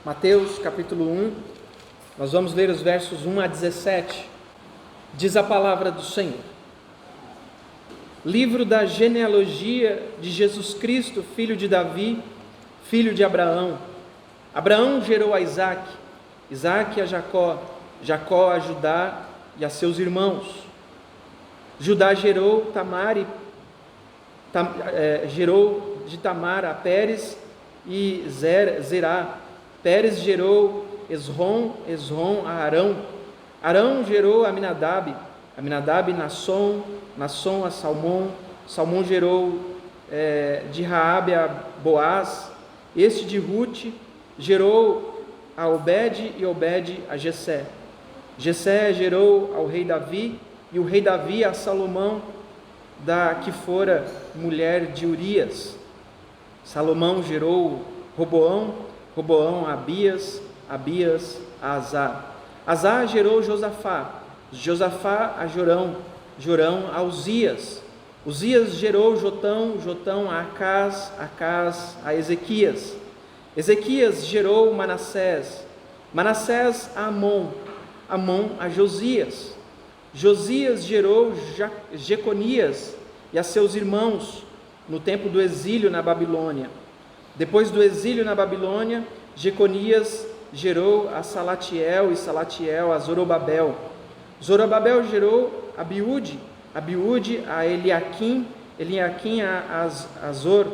Mateus capítulo 1, nós vamos ler os versos 1 a 17, diz a palavra do Senhor. Livro da genealogia de Jesus Cristo, filho de Davi, filho de Abraão. Abraão gerou a Isaque, Isaque a Jacó, Jacó a Judá e a seus irmãos. Judá gerou gerou de Tamar a Pérez e Zerá. Pérez gerou Esrom a Arão. Arão gerou Aminadab, Aminadab Nasson a Salmão. Salmão gerou de Raabe a Boaz. Este de Rute gerou a Obed e Obed a Jessé. Jessé gerou ao rei Davi, e o rei Davi a Salomão, da que fora mulher de Urias. Salomão gerou Roboão, Roboão a Abias, Abias a Azá. Azá gerou Josafá, Josafá a Jorão, Jorão a Uzias. Uzias gerou Jotão, Jotão a Acás, Acás a Ezequias. Ezequias gerou Manassés, Manassés a Amon, Amon a Josias. Josias gerou Jeconias e a seus irmãos no tempo do exílio na Babilônia. Depois do exílio na Babilônia, Jeconias gerou a Salatiel e Salatiel a Zorobabel. Zorobabel gerou Abiúde, Abiúde a Eliaquim, Eliaquim a Azor.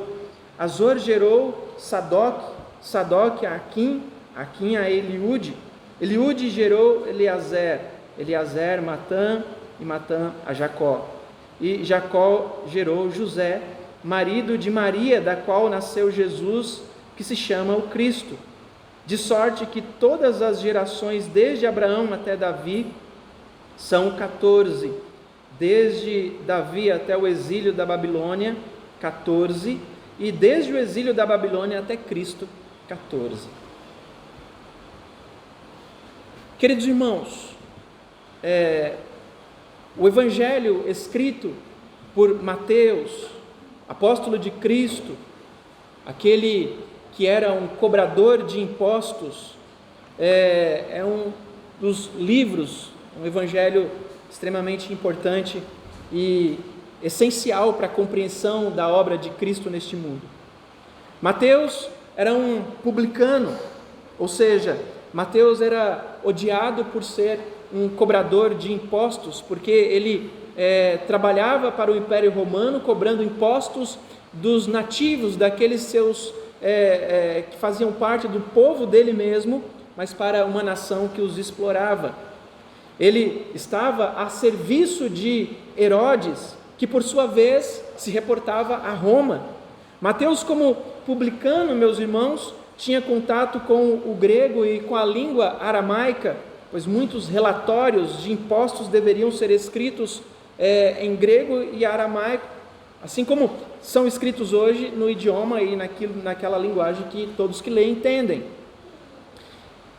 Azor gerou Sadoc, Sadoc a Aquim, Aquim a Eliúde. Eliúde gerou Eleazer, Eleazer Matã e Matã a Jacó. E Jacó gerou José, marido de Maria, da qual nasceu Jesus, que se chama o Cristo. De sorte que todas as gerações, desde Abraão até Davi, são 14. Desde Davi até o exílio da Babilônia, 14. E desde o exílio da Babilônia até Cristo, 14. Queridos irmãos, o evangelho escrito por Mateus, apóstolo de Cristo, aquele que era um cobrador de impostos, é um dos livros, um evangelho extremamente importante e essencial para a compreensão da obra de Cristo neste mundo. Mateus era um publicano, ou seja, Mateus era odiado por ser um cobrador de impostos, porque ele trabalhava para o Império Romano, cobrando impostos dos nativos, daqueles seus que faziam parte do povo dele mesmo, mas para uma nação que os explorava. Ele estava a serviço de Herodes, que por sua vez se reportava a Roma. Mateus, como publicano, meus irmãos, tinha contato com o grego e com a língua aramaica, pois muitos relatórios de impostos deveriam ser escritos em grego e aramaico, assim como são escritos hoje no idioma e naquela linguagem que todos que leem entendem.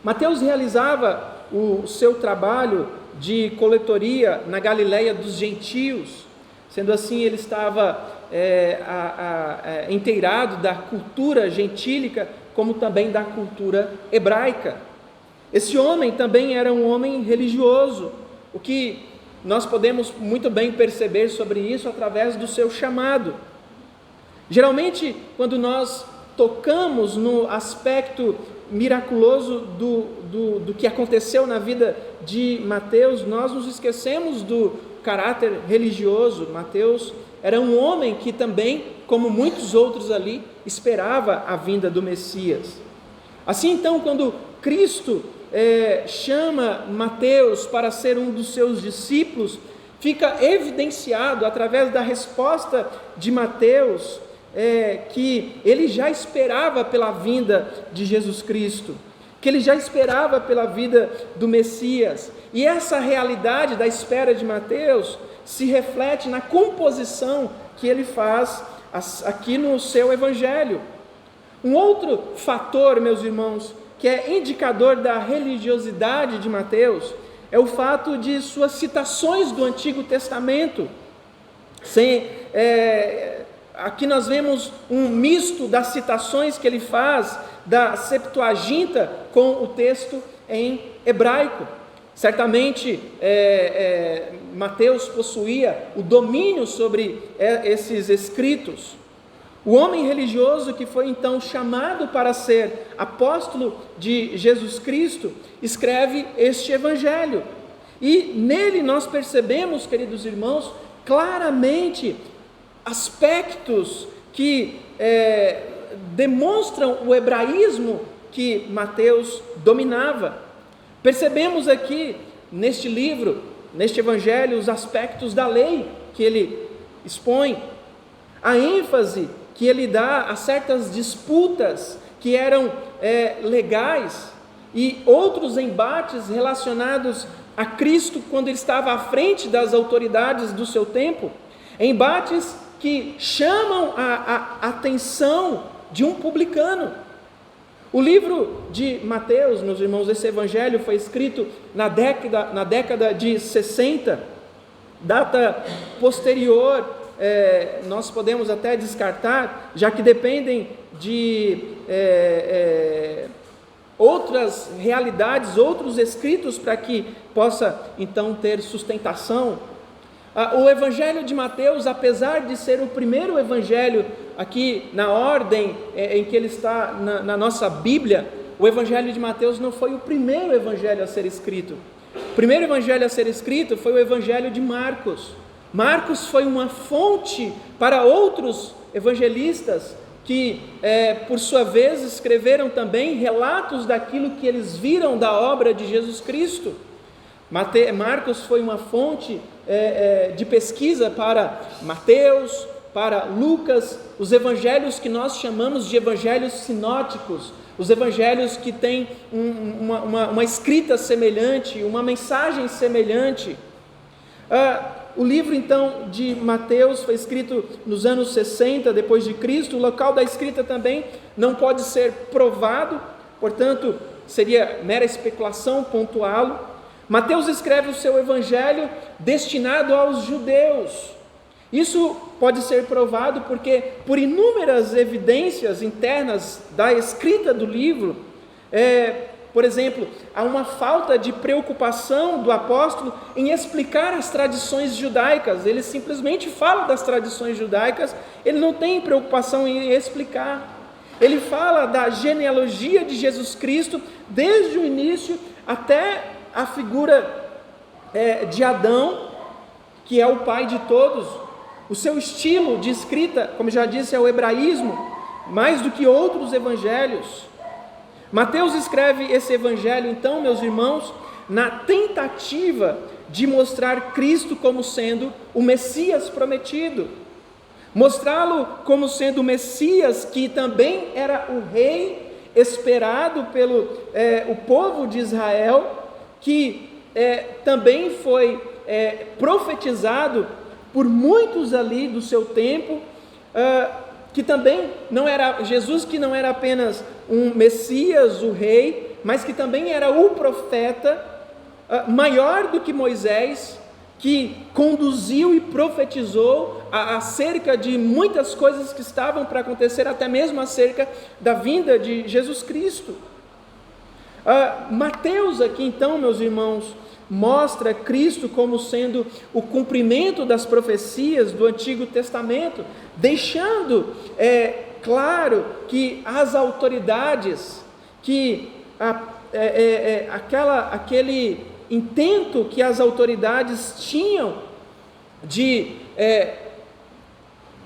Mateus realizava o seu trabalho de coletoria na Galileia dos gentios, sendo assim ele estava inteirado da cultura gentílica, como também da cultura hebraica. Esse homem também era um homem religioso, o que nós podemos muito bem perceber sobre isso através do seu chamado. Geralmente, quando nós tocamos no aspecto miraculoso do que aconteceu na vida de Mateus, nós nos esquecemos do caráter religioso. Mateus era um homem que também, como muitos outros ali, esperava a vinda do Messias. Assim então, quando Cristo chama Mateus para ser um dos seus discípulos, fica evidenciado através da resposta de Mateus que ele já esperava pela vinda de Jesus Cristo, que ele já esperava pela vida do Messias, e essa realidade da espera de Mateus se reflete na composição que ele faz aqui no seu evangelho. Um outro fator, meus irmãos, que é indicador da religiosidade de Mateus, é o fato de suas citações do Antigo Testamento. Aqui nós vemos um misto das citações que ele faz da Septuaginta com o texto em hebraico. Certamente Mateus possuía o domínio sobre esses escritos. O homem religioso que foi então chamado para ser apóstolo de Jesus Cristo, escreve este evangelho. E nele nós percebemos, queridos irmãos, claramente aspectos que demonstram o hebraísmo que Mateus dominava. Percebemos aqui neste livro, neste evangelho, os aspectos da lei que ele expõe, a ênfase que ele dá a certas disputas que eram legais e outros embates relacionados a Cristo quando ele estava à frente das autoridades do seu tempo, embates que chamam a atenção de um publicano. O livro de Mateus, meus irmãos, esse evangelho foi escrito na década de 60, data posterior, nós podemos até descartar, já que dependem de outras realidades, outros escritos para que possa então ter sustentação. O evangelho de Mateus, apesar de ser o primeiro evangelho aqui na ordem em que ele está na nossa Bíblia, o evangelho de Mateus não foi o primeiro evangelho a ser escrito. O primeiro evangelho a ser escrito foi o evangelho de Marcos. Marcos foi uma fonte para outros evangelistas que, por sua vez, escreveram também relatos daquilo que eles viram da obra de Jesus Cristo. Marcos foi uma fonte de pesquisa para Mateus, para Lucas, os evangelhos que nós chamamos de evangelhos sinóticos, os evangelhos que têm uma escrita semelhante, uma mensagem semelhante. O livro então de Mateus foi escrito nos anos 60 depois de Cristo. O local da escrita também não pode ser provado, portanto seria mera especulação pontuá-lo. Mateus escreve o seu evangelho destinado aos judeus. Isso pode ser provado porque, por inúmeras evidências internas da escrita do livro, por exemplo, há uma falta de preocupação do apóstolo em explicar as tradições judaicas. Ele simplesmente fala das tradições judaicas, ele não tem preocupação em explicar. Ele fala da genealogia de Jesus Cristo desde o início até a figura de Adão, que é o pai de todos. O seu estilo de escrita, como já disse, é o hebraísmo, mais do que outros evangelhos. Mateus escreve esse evangelho, então, meus irmãos, na tentativa de mostrar Cristo como sendo o Messias prometido, mostrá-lo como sendo o Messias que também era o rei esperado pelo o povo de Israel, que também foi profetizado por muitos ali do seu tempo, que também não era Jesus, que não era apenas um Messias, o rei, mas que também era o profeta maior do que Moisés, que conduziu e profetizou acerca de muitas coisas que estavam para acontecer, até mesmo acerca da vinda de Jesus Cristo. Mateus aqui então, meus irmãos, mostra Cristo como sendo o cumprimento das profecias do Antigo Testamento, deixando claro que as autoridades, que aquele intento que as autoridades tinham de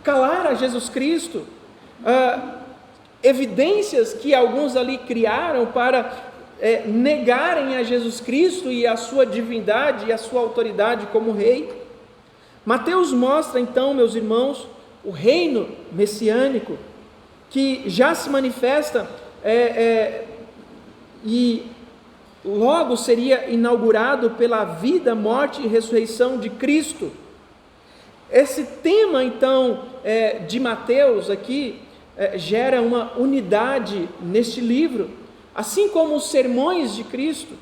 calar a Jesus Cristo, evidências que alguns ali criaram para negarem a Jesus Cristo e a sua divindade e a sua autoridade como rei. Mateus mostra então, meus irmãos, o reino messiânico que já se manifesta e logo seria inaugurado pela vida, morte e ressurreição de Cristo. Esse tema então de Mateus aqui gera uma unidade neste livro, assim como os sermões de Cristo.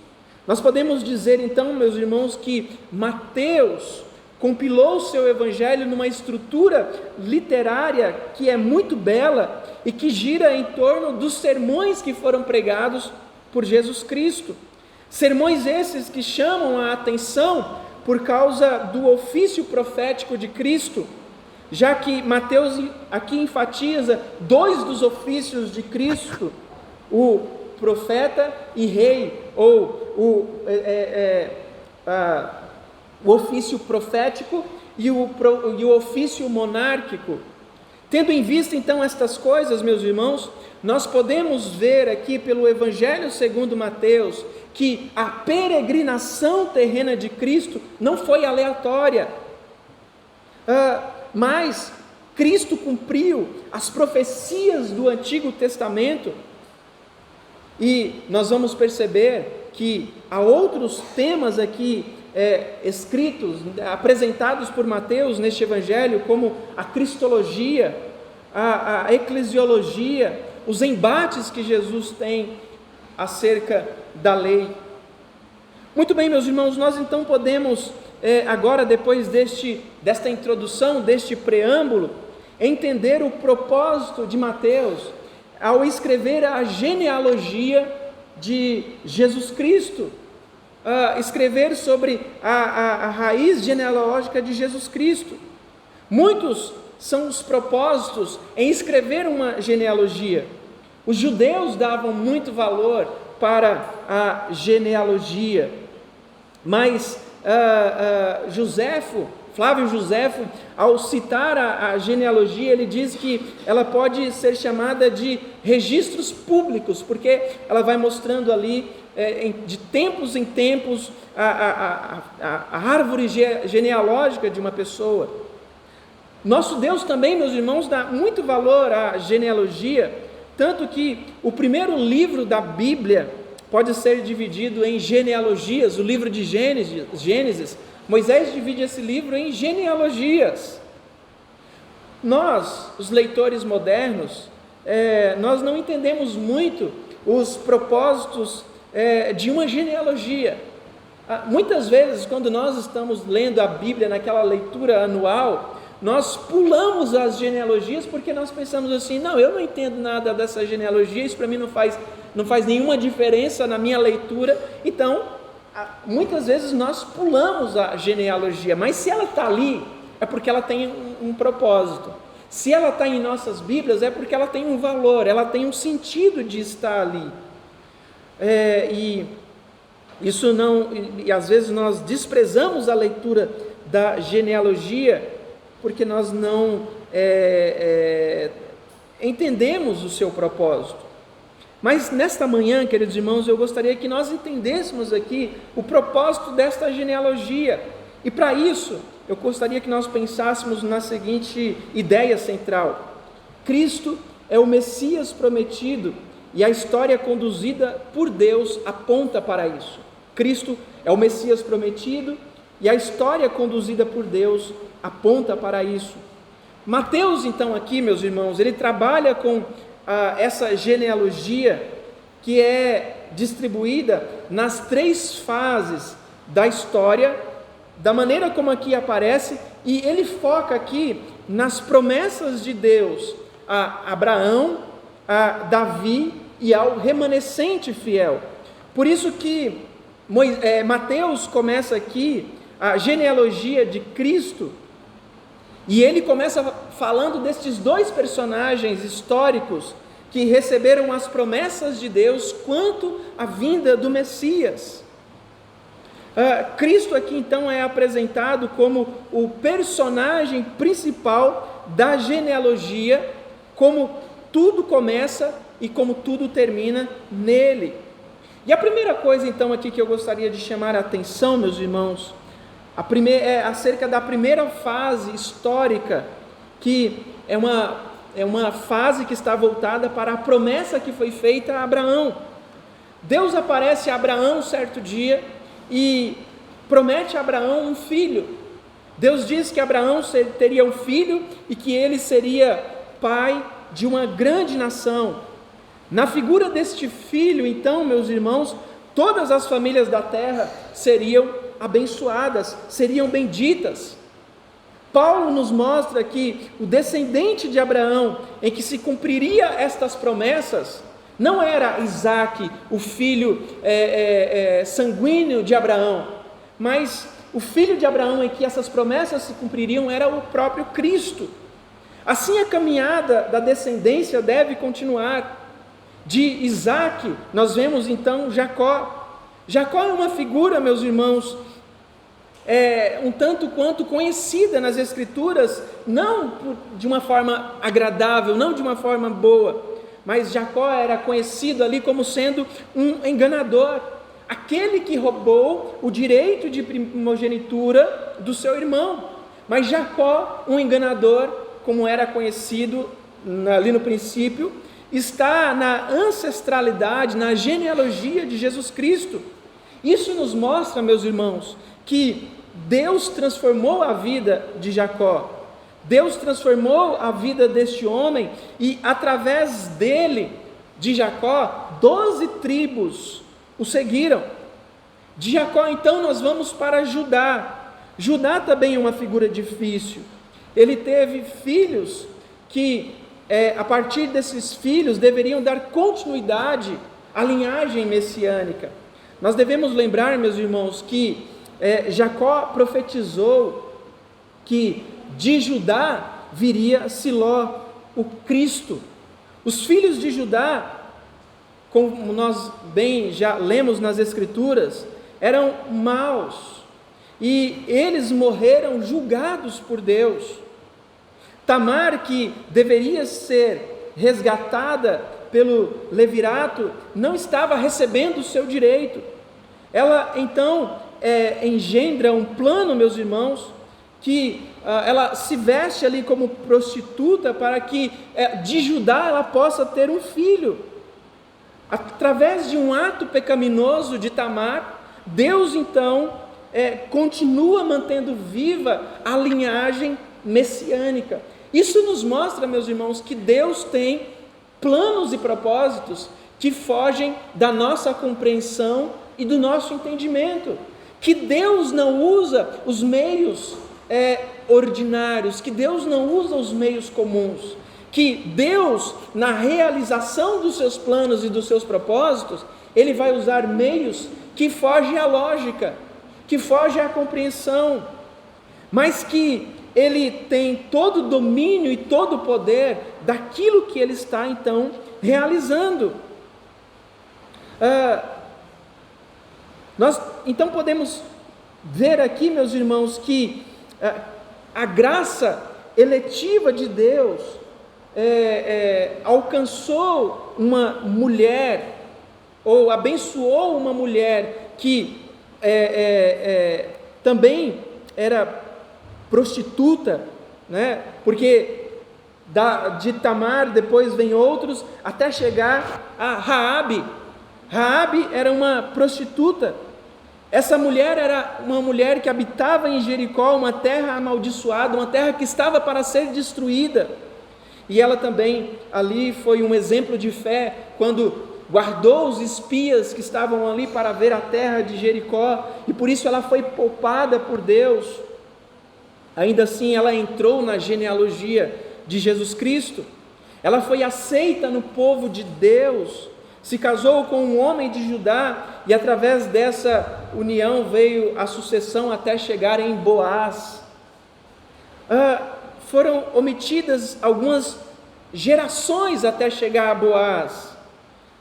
Nós podemos dizer então, meus irmãos, que Mateus compilou o seu evangelho numa estrutura literária que é muito bela e que gira em torno dos sermões que foram pregados por Jesus Cristo. Sermões esses que chamam a atenção por causa do ofício profético de Cristo, já que Mateus aqui enfatiza dois dos ofícios de Cristo, o profeta e rei, ou o ofício profético e o ofício monárquico. Tendo em vista então estas coisas, meus irmãos, nós podemos ver aqui pelo Evangelho segundo Mateus, que a peregrinação terrena de Cristo não foi aleatória, mas Cristo cumpriu as profecias do Antigo Testamento, e nós vamos perceber que há outros temas aqui escritos, apresentados por Mateus neste Evangelho, como a cristologia, a eclesiologia, os embates que Jesus tem acerca da lei. Muito bem, meus irmãos, nós então podemos, agora depois desta introdução, deste preâmbulo, entender o propósito de Mateus ao escrever a genealogia de Jesus Cristo, escrever sobre a raiz genealógica de Jesus Cristo. Muitos são os propósitos em escrever uma genealogia. Os judeus davam muito valor para a genealogia, mas Flávio Joséfo, ao citar a genealogia, ele diz que ela pode ser chamada de registros públicos, porque ela vai mostrando ali, de tempos em tempos, a árvore genealógica de uma pessoa. Nosso Deus também, meus irmãos, dá muito valor à genealogia, tanto que o primeiro livro da Bíblia pode ser dividido em genealogias. O livro de Gênesis, Moisés divide esse livro em genealogias. Nós, os leitores modernos, nós não entendemos muito os propósitos de uma genealogia. Muitas vezes, quando nós estamos lendo a Bíblia naquela leitura anual, nós pulamos as genealogias porque nós pensamos assim: não, eu não entendo nada dessa genealogia, isso para mim não faz nenhuma diferença na minha leitura. Então, muitas vezes nós pulamos a genealogia, mas se ela está ali, é porque ela tem um propósito. Se ela está em nossas Bíblias, é porque ela tem um valor, ela tem um sentido de estar ali. E às vezes nós desprezamos a leitura da genealogia porque nós não entendemos o seu propósito. Mas nesta manhã, queridos irmãos, eu gostaria que nós entendêssemos aqui o propósito desta genealogia. E para isso, eu gostaria que nós pensássemos na seguinte ideia central: Cristo é o Messias prometido, e a história conduzida por Deus aponta para isso. Cristo é o Messias prometido, e a história conduzida por Deus aponta para isso. Mateus, então, aqui, meus irmãos, ele trabalha com essa genealogia que é distribuída nas 3 fases da história, da maneira como aqui aparece, e ele foca aqui nas promessas de Deus a Abraão, a Davi e ao remanescente fiel. Por isso que Mateus começa aqui a genealogia de Cristo, e ele começa falando destes 2 personagens históricos que receberam as promessas de Deus quanto à vinda do Messias. Cristo aqui então é apresentado como o personagem principal da genealogia, como tudo começa e como tudo termina nele. E a primeira coisa então aqui que eu gostaria de chamar a atenção, meus irmãos, é acerca da primeira fase histórica, que é uma fase que está voltada para a promessa que foi feita a Abraão. Deus aparece a Abraão certo dia e promete a Abraão um filho. Deus diz que Abraão teria um filho e que ele seria pai de uma grande nação. Na figura deste filho, então, meus irmãos, todas as famílias da terra seriam abençoadas, seriam benditas. Paulo nos mostra que o descendente de Abraão, em que se cumpriria estas promessas, não era Isaque, o filho sanguíneo de Abraão, mas o filho de Abraão em que essas promessas se cumpririam era o próprio Cristo. Assim a caminhada da descendência deve continuar. De Isaque, nós vemos então Jacó. Jacó é uma figura, meus irmãos, um tanto quanto conhecida nas Escrituras, não de uma forma agradável, não de uma forma boa, mas Jacó era conhecido ali como sendo um enganador, aquele que roubou o direito de primogenitura do seu irmão. Mas Jacó, um enganador, como era conhecido ali no princípio, está na ancestralidade, na genealogia de Jesus Cristo. Isso nos mostra, meus irmãos, que Deus transformou a vida de Jacó, Deus transformou a vida deste homem, e através dele, de Jacó, 12 tribos o seguiram. De Jacó então nós vamos para Judá. Judá também é uma figura difícil. Ele teve filhos que, a partir desses filhos, deveriam dar continuidade à linhagem messiânica. Nós devemos lembrar, meus irmãos, que Jacó profetizou que de Judá viria Siló, o Cristo. Os filhos de Judá, como nós bem já lemos nas Escrituras, eram maus, e eles morreram julgados por Deus. Tamar, que deveria ser resgatada pelo levirato, não estava recebendo o seu direito. Ela então engendra um plano, meus irmãos, que ela se veste ali como prostituta para que de Judá ela possa ter um filho. Através de um ato pecaminoso de Tamar, Deus então continua mantendo viva a linhagem messiânica. Isso nos mostra, meus irmãos, que Deus tem planos e propósitos que fogem da nossa compreensão e do nosso entendimento, que Deus não usa os meios ordinários, que Deus não usa os meios comuns, que Deus, na realização dos seus planos e dos seus propósitos, Ele vai usar meios que fogem à lógica, que fogem à compreensão, mas que Ele tem todo o domínio e todo o poder daquilo que Ele está então realizando. Nós então podemos ver aqui, meus irmãos, que a graça eletiva de Deus alcançou uma mulher, ou abençoou uma mulher que também era prostituta, né? Porque de Tamar depois vem outros, até chegar a Raabe. Raabe era uma prostituta. Essa mulher era uma mulher que habitava em Jericó, uma terra amaldiçoada, uma terra que estava para ser destruída. E ela também ali foi um exemplo de fé, quando guardou os espias que estavam ali para ver a terra de Jericó, e por isso ela foi poupada por Deus. Ainda assim ela entrou na genealogia de Jesus Cristo, ela foi aceita no povo de Deus, se casou com um homem de Judá, e através dessa união veio a sucessão até chegar em Boaz. Foram omitidas algumas gerações até chegar a Boaz,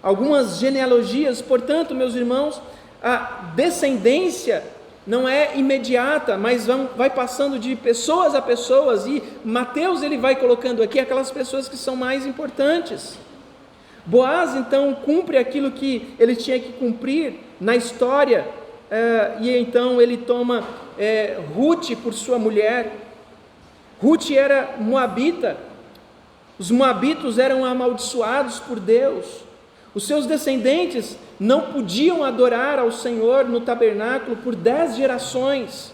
algumas genealogias. Portanto, meus irmãos, a descendência não é imediata, mas vai passando de pessoas a pessoas, e Mateus ele vai colocando aqui aquelas pessoas que são mais importantes. Boaz então cumpre aquilo que ele tinha que cumprir na história, e então ele toma Rute por sua mulher. Rute era moabita, os moabitos eram amaldiçoados por Deus, os seus descendentes não podiam adorar ao Senhor no tabernáculo por 10 gerações,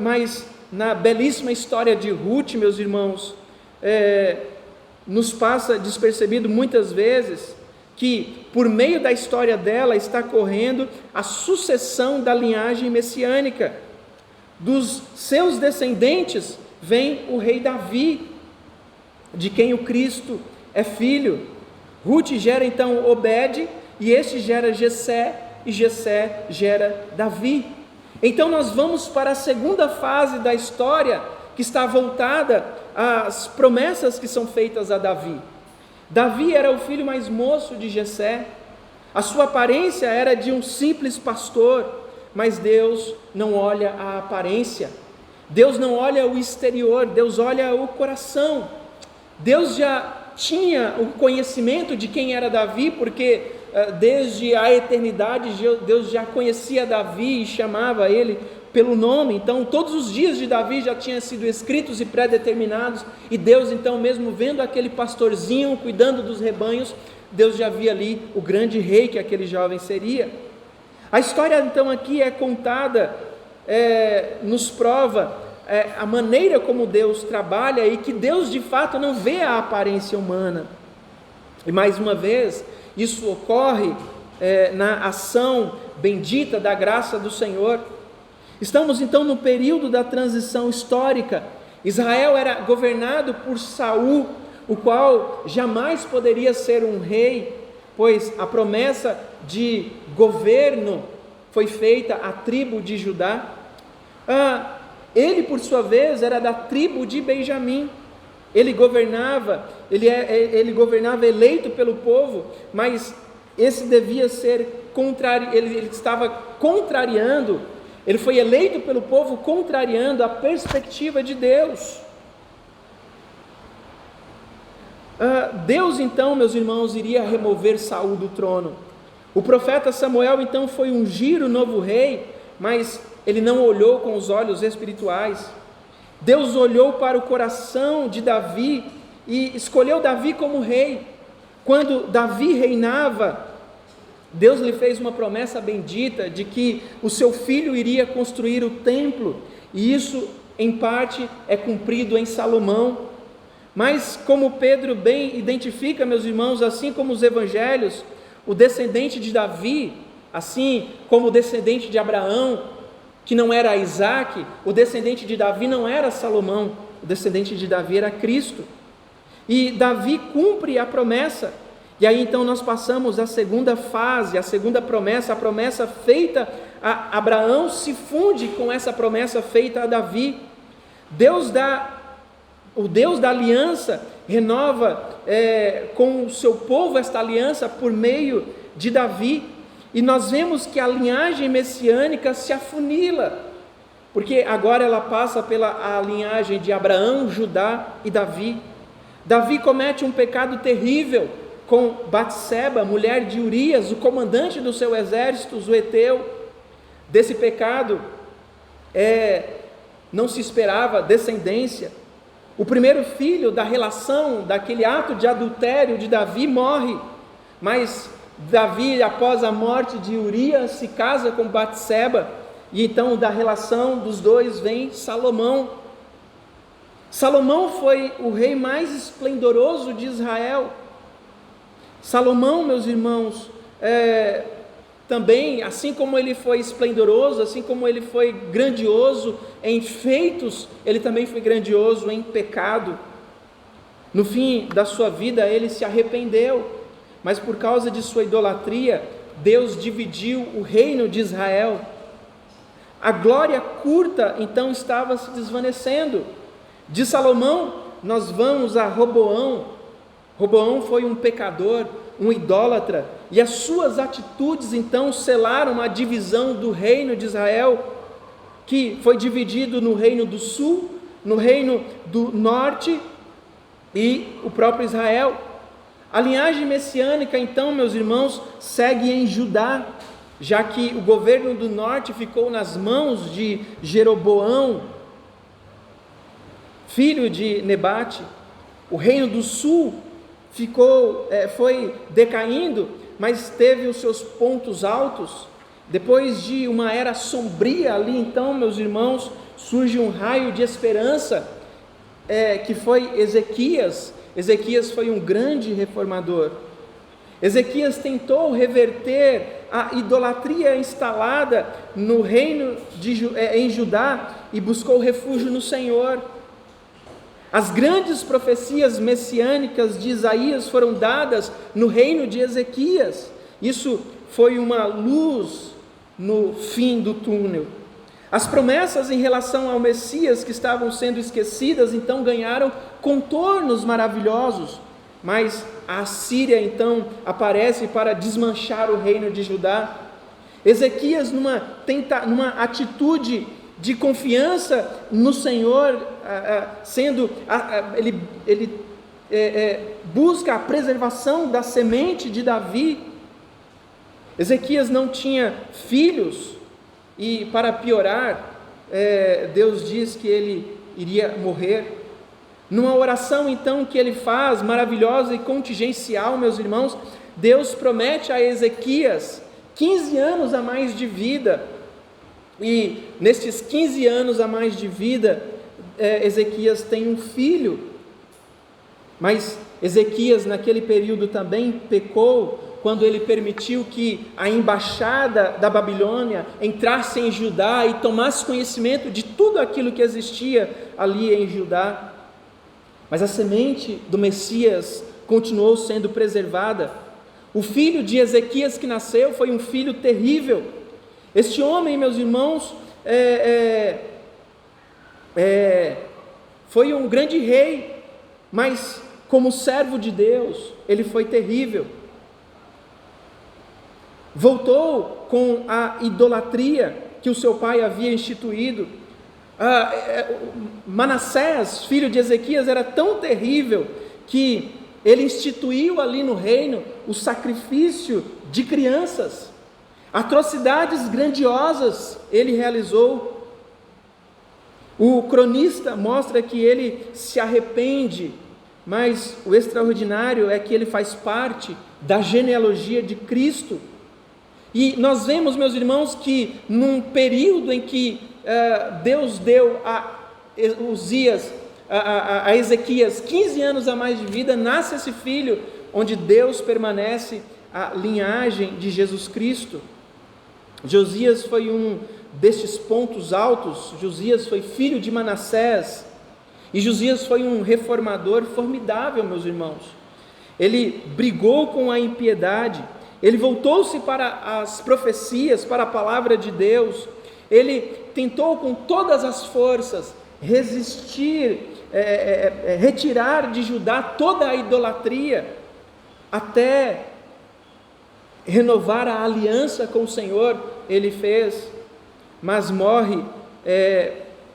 mas na belíssima história de Rute, meus irmãos, nos passa despercebido muitas vezes que por meio da história dela está correndo a sucessão da linhagem messiânica. Dos seus descendentes vem o rei Davi, de quem o Cristo é filho. Ruth gera então Obed, e este gera Jessé, e Jessé gera Davi. Então nós vamos para a segunda fase da história, que está voltada às promessas que são feitas a Davi. Davi era o filho mais moço de Jessé, a sua aparência era de um simples pastor, mas Deus não olha a aparência, Deus não olha o exterior, Deus olha o coração. Deus já tinha o conhecimento de quem era Davi, porque desde a eternidade Deus já conhecia Davi e chamava ele pelo nome. Então todos os dias de Davi já tinham sido escritos e pré-determinados, e Deus então, mesmo vendo aquele pastorzinho cuidando dos rebanhos, Deus já via ali o grande rei que aquele jovem seria. A história então aqui é contada, nos prova a maneira como Deus trabalha, e que Deus de fato não vê a aparência humana. E mais uma vez isso ocorre na ação bendita da graça do Senhor. Estamos então no período da transição histórica. Israel era governado por Saul, o qual jamais poderia ser um rei, pois a promessa de governo foi feita à tribo de Judá. Ele, por sua vez, era da tribo de Benjamim. Ele governava eleito pelo povo, mas esse devia ser ele estava contrariando. Ele foi eleito pelo povo contrariando a perspectiva de Deus. Deus então, meus irmãos, iria remover Saul do trono. O profeta Samuel então foi ungir o novo rei, mas ele não olhou com os olhos espirituais. Deus olhou para o coração de Davi e escolheu Davi como rei. Quando Davi reinava, Deus lhe fez uma promessa bendita de que o seu filho iria construir o templo, e isso em parte é cumprido em Salomão. Mas como Pedro bem identifica, meus irmãos, assim como os evangelhos, o descendente de Davi, assim como o descendente de Abraão, que não era Isaac, o descendente de Davi não era Salomão, o descendente de Davi era Cristo. E Davi cumpre a promessa. E aí então nós passamos à segunda fase, a segunda promessa, a promessa feita a Abraão se funde com essa promessa feita a Davi. O Deus da aliança renova com o seu povo esta aliança por meio de Davi. E nós vemos que a linhagem messiânica se afunila, porque agora ela passa pela linhagem de Abraão, Judá e Davi. Davi comete um pecado terrível com Batseba, mulher de Urias, o comandante do seu exército, o Eteu. Desse pecado não se esperava descendência. O primeiro filho da relação, daquele ato de adultério de Davi, morre, mas Davi, após a morte de Urias, se casa com Batseba, e então da relação dos dois vem Salomão. Salomão foi o rei mais esplendoroso de Israel. Salomão, meus irmãos, também, assim como ele foi esplendoroso, assim como ele foi grandioso em feitos, ele também foi grandioso em pecado. No fim da sua vida ele se arrependeu, mas por causa de sua idolatria, Deus dividiu o reino de Israel. A glória curta então estava se desvanecendo. De Salomão nós vamos a Roboão. Roboão foi um pecador, um idólatra, e as suas atitudes então selaram a divisão do reino de Israel, que foi dividido no reino do sul, no reino do norte e o próprio Israel. A linhagem messiânica então, meus irmãos, segue em Judá, já que o governo do norte ficou nas mãos de Jeroboão, filho de Nebate. O reino do sul foi decaindo, mas teve os seus pontos altos. Depois de uma era sombria ali, então, meus irmãos, surge um raio de esperança, que foi Ezequias. Ezequias foi um grande reformador. Ezequias tentou reverter a idolatria instalada no reino em Judá e buscou refúgio no Senhor. As grandes profecias messiânicas de Isaías foram dadas no reino de Ezequias. Isso foi uma luz no fim do túnel. As promessas em relação ao Messias que estavam sendo esquecidas, então ganharam contornos maravilhosos, mas a Assíria então aparece para desmanchar o reino de Judá. Ezequias, numa atitude de confiança no Senhor, ele busca a preservação da semente de Davi. Ezequias não tinha filhos, e para piorar, Deus diz que ele iria morrer. Numa oração então que ele faz, maravilhosa e contingencial, meus irmãos, Deus promete a Ezequias 15 anos a mais de vida, e nestes 15 anos a mais de vida, Ezequias tem um filho. Mas Ezequias naquele período também pecou, quando ele permitiu que a embaixada da Babilônia entrasse em Judá e tomasse conhecimento de tudo aquilo que existia ali em Judá. Mas a semente do Messias continuou sendo preservada. O filho de Ezequias que nasceu foi um filho terrível. Este homem, meus irmãos, foi um grande rei, mas como servo de Deus, ele foi terrível. Voltou com a idolatria que o seu pai havia instituído. Manassés, filho de Ezequias, era tão terrível que ele instituiu ali no reino o sacrifício de crianças. Atrocidades grandiosas ele realizou. O cronista mostra que ele se arrepende, mas o extraordinário é que ele faz parte da genealogia de Cristo. E nós vemos, meus irmãos, que num período em que Deus deu a Uzias, a Ezequias 15 anos a mais de vida, nasce esse filho, onde Deus permanece a linhagem de Jesus Cristo. Josias foi um destes pontos altos. Josias foi filho de Manassés, e Josias foi um reformador formidável, meus irmãos. Ele brigou com a impiedade, ele voltou-se para as profecias, para a palavra de Deus. Ele tentou com todas as forças resistir, retirar de Judá toda a idolatria, até renovar a aliança com o Senhor. Ele fez, mas morre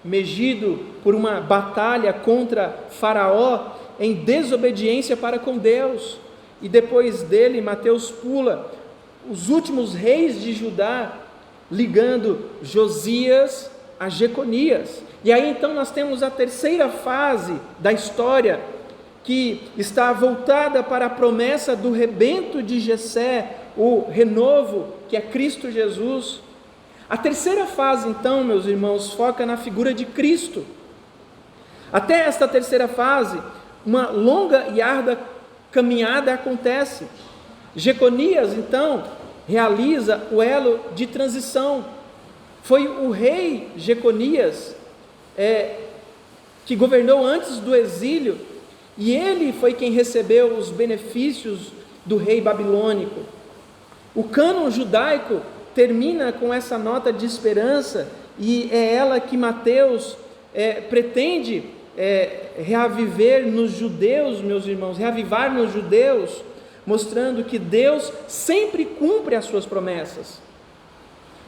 megido por uma batalha contra Faraó, em desobediência para com Deus. E depois dele, Mateus pula os últimos reis de Judá, ligando Josias a Jeconias. E aí então nós temos a terceira fase da história, que está voltada para a promessa do rebento de Jessé, o renovo, que é Cristo Jesus. A terceira fase então, meus irmãos, foca na figura de Cristo. Até esta terceira fase, uma longa e árdua caminhada acontece. Jeconias então realiza o elo de transição. Foi o rei Jeconias que governou antes do exílio, e ele foi quem recebeu os benefícios do rei babilônico. O cânon judaico termina com essa nota de esperança, e é ela que Mateus pretende reaviver nos judeus, meus irmãos, reavivar nos judeus, mostrando que Deus sempre cumpre as suas promessas.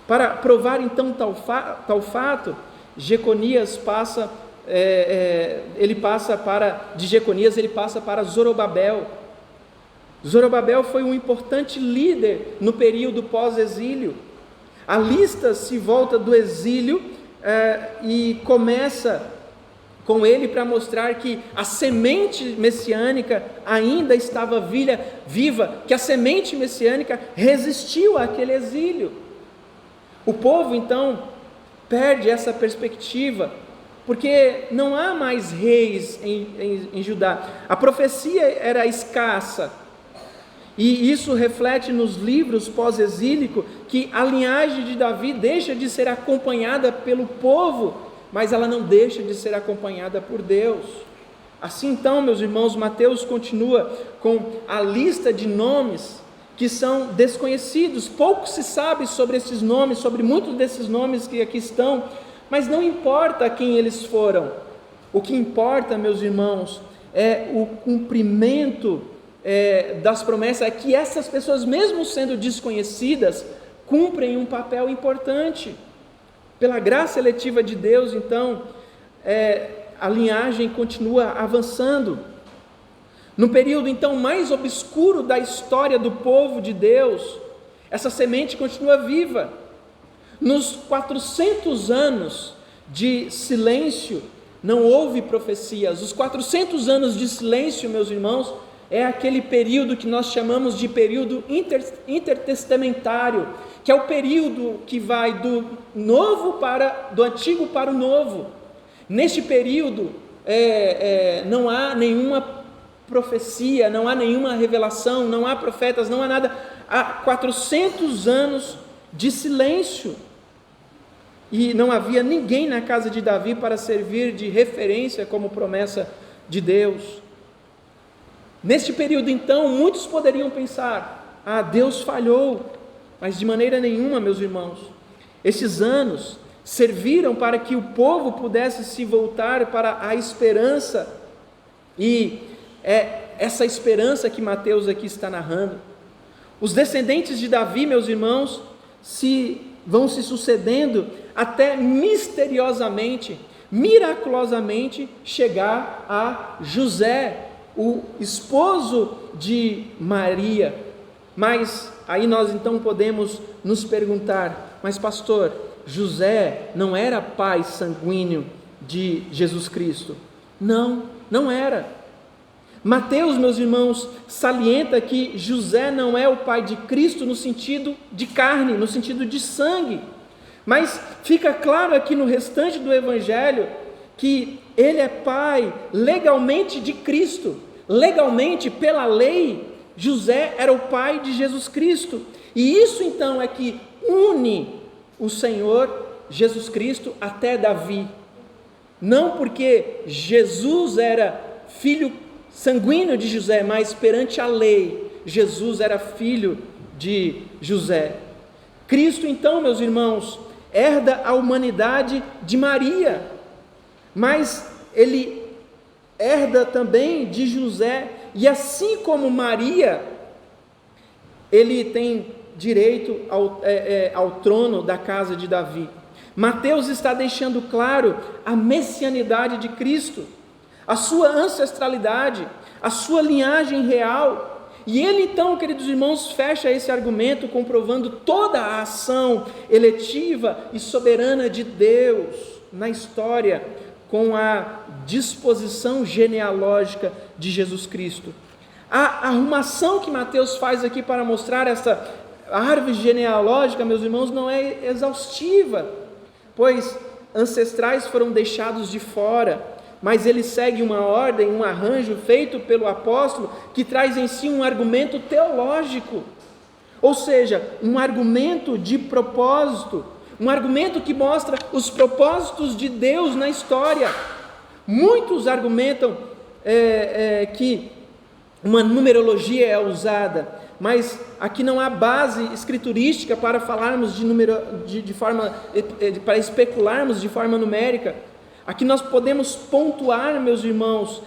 Para provar então tal fato, Jeconias passa, de Jeconias ele passa para Zorobabel. Zorobabel foi um importante líder no período pós-exílio. A lista se volta do exílio e começa com ele para mostrar que a semente messiânica ainda estava viva, que a semente messiânica resistiu àquele exílio. O povo então perde essa perspectiva, porque não há mais reis em Judá. A profecia era escassa, E isso reflete nos livros pós-exílico que a linhagem de Davi deixa de ser acompanhada pelo povo, mas ela não deixa de ser acompanhada por Deus. Assim então, meus irmãos, Mateus continua com a lista de nomes que são desconhecidos. Pouco se sabe sobre esses nomes, sobre muitos desses nomes que aqui estão, mas não importa quem eles foram. O que importa, meus irmãos, é o cumprimento das promessas, é que essas pessoas, mesmo sendo desconhecidas, cumprem um papel importante. Pela graça eletiva de Deus, então, a linhagem continua avançando. No período, então, mais obscuro da história do povo de Deus, essa semente continua viva. Nos 400 anos de silêncio, não houve profecias. Os 400 anos de silêncio, meus irmãos, é aquele período que nós chamamos de período intertestamentário, que é o período que vai do antigo para o novo. Neste período não há nenhuma profecia, não há nenhuma revelação, não há profetas, não há nada. Há 400 anos de silêncio, e não havia ninguém na casa de Davi para servir de referência como promessa de Deus. Neste período, então, muitos poderiam pensar: Deus falhou, mas de maneira nenhuma, meus irmãos. Esses anos serviram para que o povo pudesse se voltar para a esperança, e é essa esperança que Mateus aqui está narrando. Os descendentes de Davi, meus irmãos, vão se sucedendo até misteriosamente, miraculosamente chegar a José, o esposo de Maria. Mas aí nós então podemos nos perguntar: mas pastor, José não era pai sanguíneo de Jesus Cristo? Não, não era. Mateus, meus irmãos, salienta que José não é o pai de Cristo no sentido de carne, no sentido de sangue, mas fica claro aqui no restante do Evangelho que ele é pai legalmente de Cristo. Legalmente, pela lei, José era o pai de Jesus Cristo, e isso então é que une o Senhor Jesus Cristo até Davi. Não porque Jesus era filho sanguíneo de José, mas perante a lei, Jesus era filho de José. Cristo então, meus irmãos, herda a humanidade de Maria, mas ele herda também de José, e assim como Maria, ele tem direito ao trono da casa de Davi. Mateus está deixando claro a messianidade de Cristo, a sua ancestralidade, a sua linhagem real, e ele então, queridos irmãos, fecha esse argumento comprovando toda a ação eletiva e soberana de Deus na história, com a disposição genealógica de Jesus Cristo. A arrumação que Mateus faz aqui para mostrar essa árvore genealógica, meus irmãos, não é exaustiva, pois ancestrais foram deixados de fora, mas ele segue uma ordem, um arranjo feito pelo apóstolo, que traz em si um argumento teológico, ou seja, um argumento de propósito, um argumento que mostra os propósitos de Deus na história. Muitos argumentam que uma numerologia é usada, mas aqui não há base escriturística para falarmos para especularmos de forma numérica. Aqui nós podemos pontuar, meus irmãos,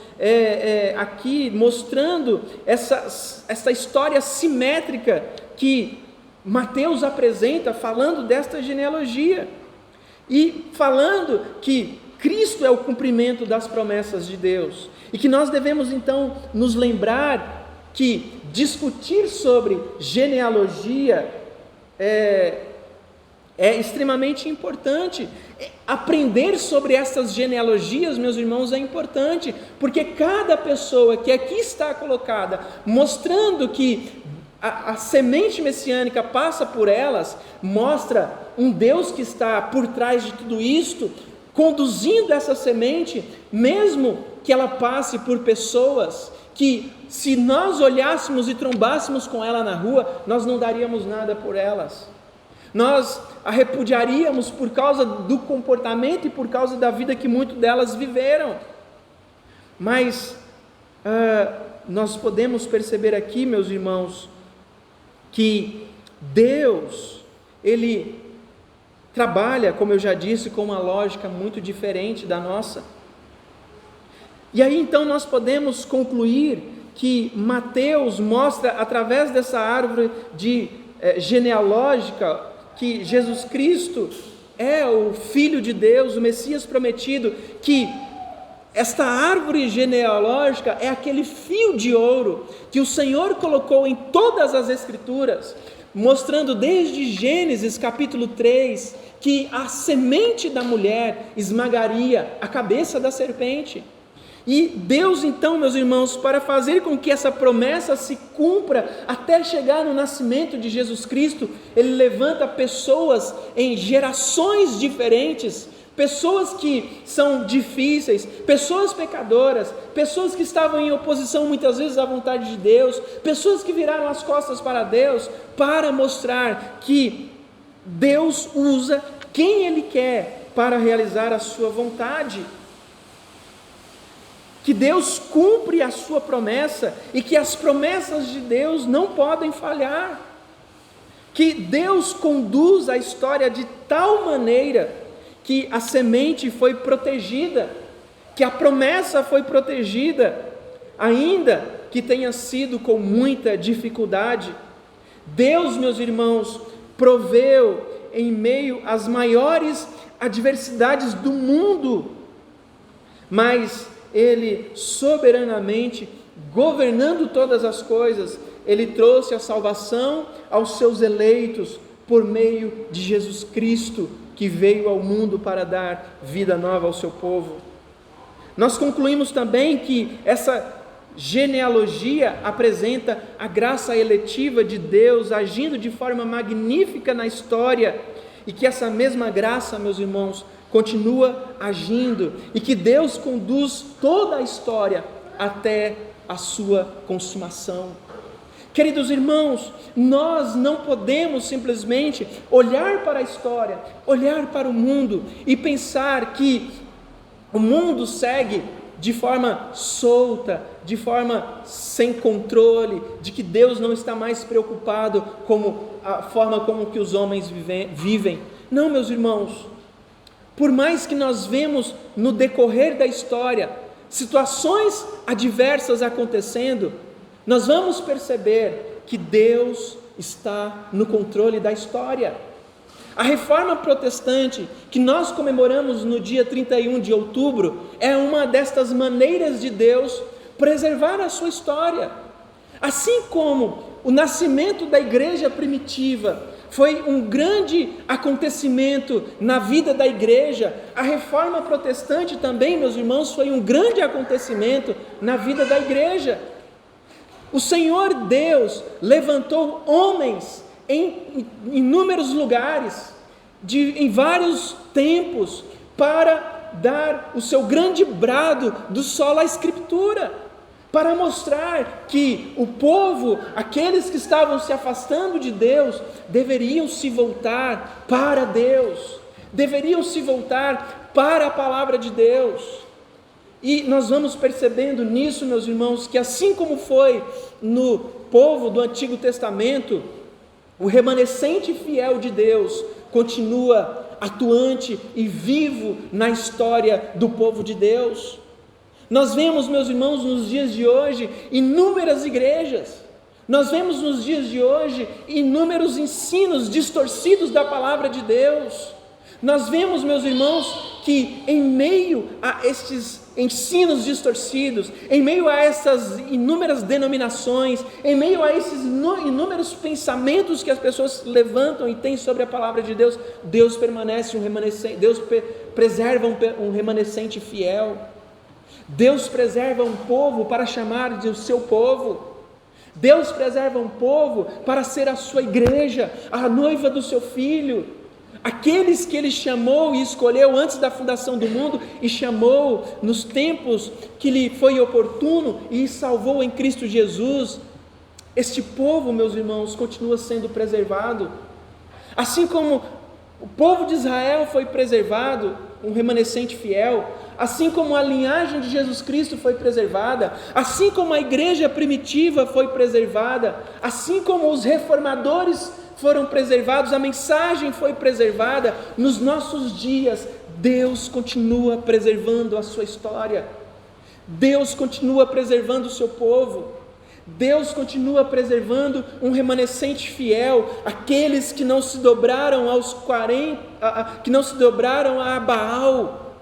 aqui mostrando essa história simétrica que Mateus apresenta, falando desta genealogia, e falando que Cristo é o cumprimento das promessas de Deus, e que nós devemos então nos lembrar que discutir sobre genealogia é extremamente importante. Aprender sobre essas genealogias, meus irmãos, é importante, porque cada pessoa que aqui está colocada, mostrando que a semente messiânica passa por elas, mostra um Deus que está por trás de tudo isto, conduzindo essa semente, mesmo que ela passe por pessoas que se nós olhássemos e trombássemos com ela na rua, nós não daríamos nada por elas. Nós a repudiaríamos por causa do comportamento e por causa da vida que muitas delas viveram. Mas nós podemos perceber aqui, meus irmãos, que Deus, Ele trabalha, como eu já disse, com uma lógica muito diferente da nossa. E aí então nós podemos concluir que Mateus mostra, através dessa árvore genealógica, que Jesus Cristo é o Filho de Deus, o Messias prometido, que esta árvore genealógica é aquele fio de ouro que o Senhor colocou em todas as Escrituras, mostrando desde Gênesis capítulo 3, que a semente da mulher esmagaria a cabeça da serpente. E Deus então, meus irmãos, para fazer com que essa promessa se cumpra até chegar no nascimento de Jesus Cristo, Ele levanta pessoas em gerações diferentes, pessoas que são difíceis, pessoas pecadoras, pessoas que estavam em oposição muitas vezes à vontade de Deus, pessoas que viraram as costas para Deus, para mostrar que Deus usa quem Ele quer para realizar a sua vontade. Que Deus cumpre a sua promessa e que as promessas de Deus não podem falhar. Que Deus conduz a história de tal maneira que a semente foi protegida, que a promessa foi protegida, ainda que tenha sido com muita dificuldade. Deus, meus irmãos, proveu em meio às maiores adversidades do mundo, mas Ele soberanamente, governando todas as coisas, Ele trouxe a salvação aos seus eleitos por meio de Jesus Cristo, que veio ao mundo para dar vida nova ao seu povo. Nós concluímos também que essa genealogia apresenta a graça eletiva de Deus agindo de forma magnífica na história, e que essa mesma graça, meus irmãos, continua agindo, e que Deus conduz toda a história até a sua consumação. Queridos irmãos, nós não podemos simplesmente olhar para a história, olhar para o mundo e pensar que o mundo segue de forma solta, de forma sem controle, de que Deus não está mais preocupado com a forma como que os homens vivem. Não, meus irmãos, por mais que nós vemos no decorrer da história situações adversas acontecendo, nós vamos perceber que Deus está no controle da história. A reforma protestante, que nós comemoramos no dia 31 de outubro, é uma destas maneiras de Deus preservar a sua história. Assim como o nascimento da igreja primitiva foi um grande acontecimento na vida da igreja, a reforma protestante também, meus irmãos, foi um grande acontecimento na vida da igreja. O Senhor Deus levantou homens em inúmeros lugares, em vários tempos, para dar o seu grande brado do solo à Escritura, para mostrar que o povo, aqueles que estavam se afastando de Deus, deveriam se voltar para Deus, deveriam se voltar para a palavra de Deus. E nós vamos percebendo nisso, meus irmãos, que assim como foi no povo do Antigo Testamento, o remanescente fiel de Deus continua atuante e vivo na história do povo de Deus. Nós vemos, meus irmãos, nos dias de hoje, inúmeras igrejas. Nós vemos nos dias de hoje inúmeros ensinos distorcidos da palavra de Deus. Nós vemos, meus irmãos, que em meio a estes ensinos distorcidos, em meio a essas inúmeras denominações, em meio a esses inúmeros pensamentos que as pessoas levantam e têm sobre a palavra de Deus, Deus permanece um remanescente, Deus preserva um remanescente fiel. Deus preserva um povo para chamar de o seu povo. Deus preserva um povo para ser a sua igreja, a noiva do seu filho, aqueles que Ele chamou e escolheu antes da fundação do mundo, e chamou nos tempos que lhe foi oportuno, e salvou em Cristo Jesus. Este povo, meus irmãos, continua sendo preservado, assim como o povo de Israel foi preservado, um remanescente fiel, assim como a linhagem de Jesus Cristo foi preservada, assim como a igreja primitiva foi preservada, assim como os reformadores foram preservados, a mensagem foi preservada. Nos nossos dias, Deus continua preservando a sua história, Deus continua preservando o seu povo, Deus continua preservando um remanescente fiel, aqueles que não se dobraram que não se dobraram a Baal.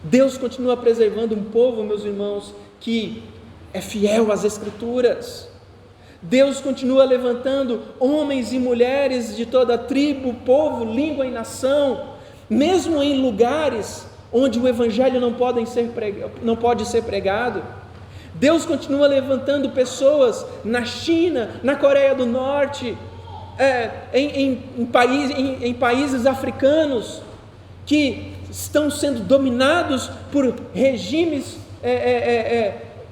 Deus continua preservando um povo, meus irmãos, que é fiel às Escrituras. Deus continua levantando homens e mulheres de toda tribo, povo, língua e nação, mesmo em lugares onde o Evangelho não pode ser pregado. Deus continua levantando pessoas na China, na Coreia do Norte, em países africanos, que estão sendo dominados por regimes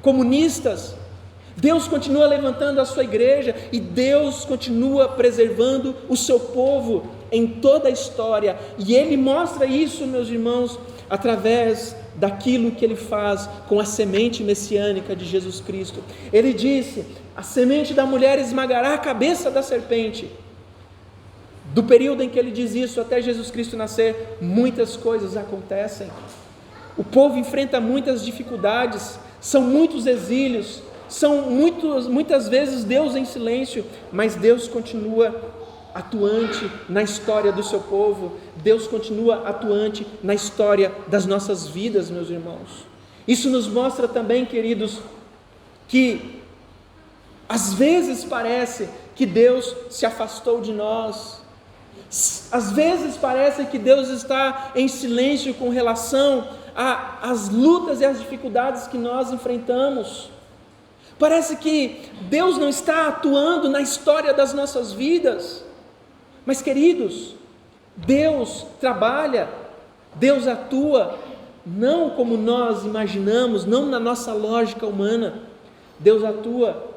comunistas. Deus continua levantando a sua igreja, e Deus continua preservando o seu povo em toda a história, e Ele mostra isso, meus irmãos, através daquilo que Ele faz com a semente messiânica de Jesus Cristo. Ele disse: a semente da mulher esmagará a cabeça da serpente. Do período em que Ele diz isso até Jesus Cristo nascer, muitas coisas acontecem. O povo enfrenta muitas dificuldades, são muitos exílios, muitas vezes Deus em silêncio, mas Deus continua atuante na história do seu povo. Deus continua atuante na história das nossas vidas, meus irmãos. Isso nos mostra também, queridos, que às vezes parece que Deus se afastou de nós, às vezes parece que Deus está em silêncio com relação às lutas e às dificuldades que nós enfrentamos. Parece que Deus não está atuando na história das nossas vidas. Mas, queridos, Deus trabalha, Deus atua, não como nós imaginamos, não na nossa lógica humana. Deus atua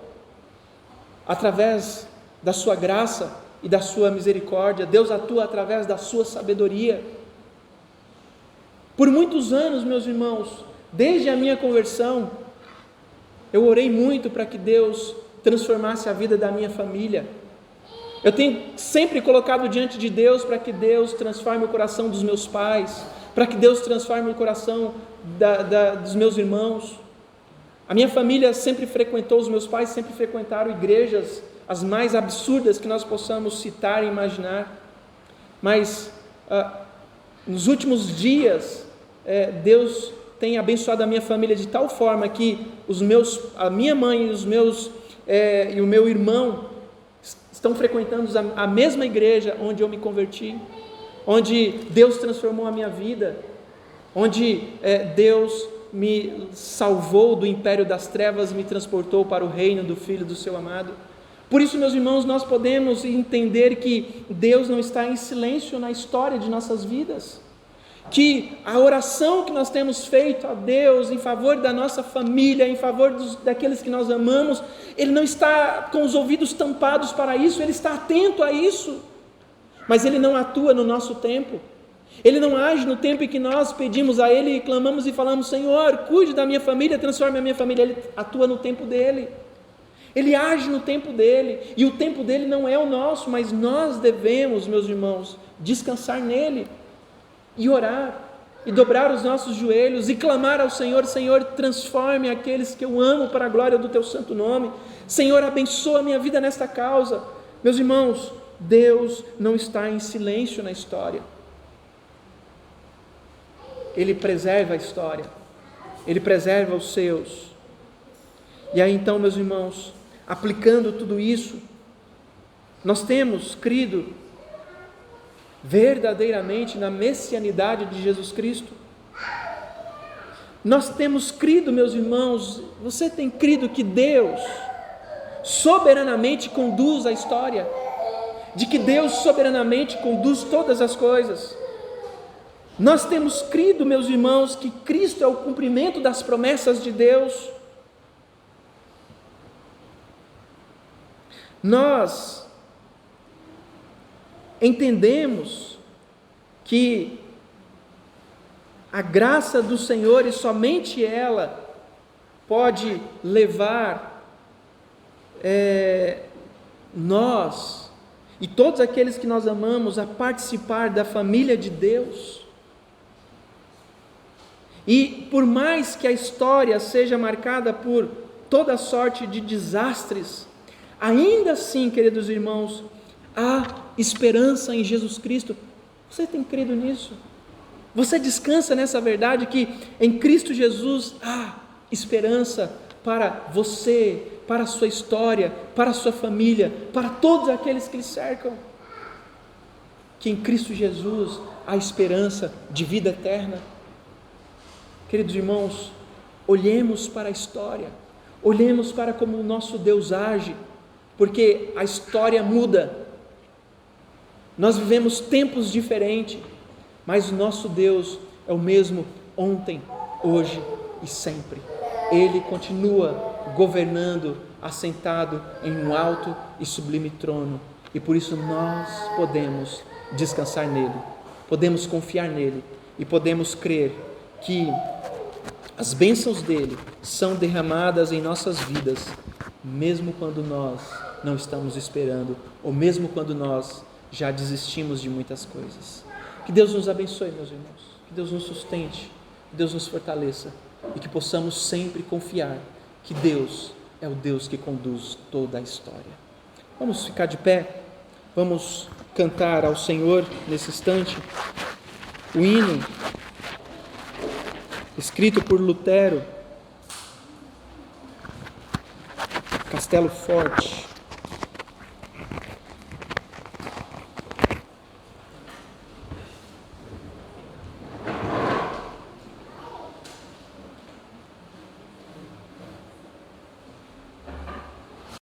através da sua graça e da sua misericórdia. Deus atua através da sua sabedoria. Por muitos anos, meus irmãos, desde a minha conversão, eu orei muito para que Deus transformasse a vida da minha família. Eu tenho sempre colocado diante de Deus para que Deus transforme o coração dos meus pais, para que Deus transforme o coração dos meus irmãos. A minha família sempre frequentou, os meus pais sempre frequentaram igrejas, as mais absurdas que nós possamos citar e imaginar. Mas nos últimos dias, Deus tem abençoado a minha família de tal forma que a minha mãe e o meu irmão estão frequentando a mesma igreja onde eu me converti, onde Deus transformou a minha vida, onde Deus me salvou do império das trevas, me transportou para o reino do Filho do seu amado. Por isso, meus irmãos, nós podemos entender que Deus não está em silêncio na história de nossas vidas, que a oração que nós temos feito a Deus em favor da nossa família, em favor daqueles que nós amamos, Ele não está com os ouvidos tampados para isso, Ele está atento a isso, mas Ele não atua no nosso tempo, Ele não age no tempo em que nós pedimos a Ele e clamamos e falamos: Senhor, cuide da minha família, transforme a minha família. Ele atua no tempo dEle, Ele age no tempo dEle, e o tempo dEle não é o nosso, mas nós devemos, meus irmãos, descansar nele, e orar, e dobrar os nossos joelhos, e clamar ao Senhor: Senhor, transforme aqueles que eu amo para a glória do Teu santo nome. Senhor, abençoa a minha vida nesta causa. Meus irmãos, Deus não está em silêncio na história, Ele preserva a história, Ele preserva os seus. E aí então, meus irmãos, aplicando tudo isso, nós temos crido verdadeiramente na messianidade de Jesus Cristo. Nós temos crido, meus irmãos, você tem crido que Deus soberanamente conduz a história, de que Deus soberanamente conduz todas as coisas. Nós temos crido, meus irmãos, que Cristo é o cumprimento das promessas de Deus. Nós entendemos que a graça do Senhor, e somente ela, pode levar nós e todos aqueles que nós amamos a participar da família de Deus. E por mais que a história seja marcada por toda sorte de desastres, ainda assim, queridos irmãos, há esperança em Jesus Cristo. Você tem crido nisso? Você descansa nessa verdade que em Cristo Jesus há esperança para você, para a sua história, para a sua família, para todos aqueles que lhe cercam? Que em Cristo Jesus há esperança de vida eterna. Queridos irmãos, olhemos para a história, olhemos para como o nosso Deus age, porque a história muda. Nós vivemos tempos diferentes, mas o nosso Deus é o mesmo ontem, hoje e sempre. Ele continua governando, assentado em um alto e sublime trono, e por isso nós podemos descansar nele, podemos confiar nele e podemos crer que as bênçãos dele são derramadas em nossas vidas, mesmo quando nós não estamos esperando, ou mesmo quando nós já desistimos de muitas coisas. Que Deus nos abençoe, meus irmãos, que Deus nos sustente, que Deus nos fortaleça e que possamos sempre confiar que Deus é o Deus que conduz toda a história. Vamos ficar de pé, vamos cantar ao Senhor nesse instante o hino escrito por Lutero, Castelo Forte.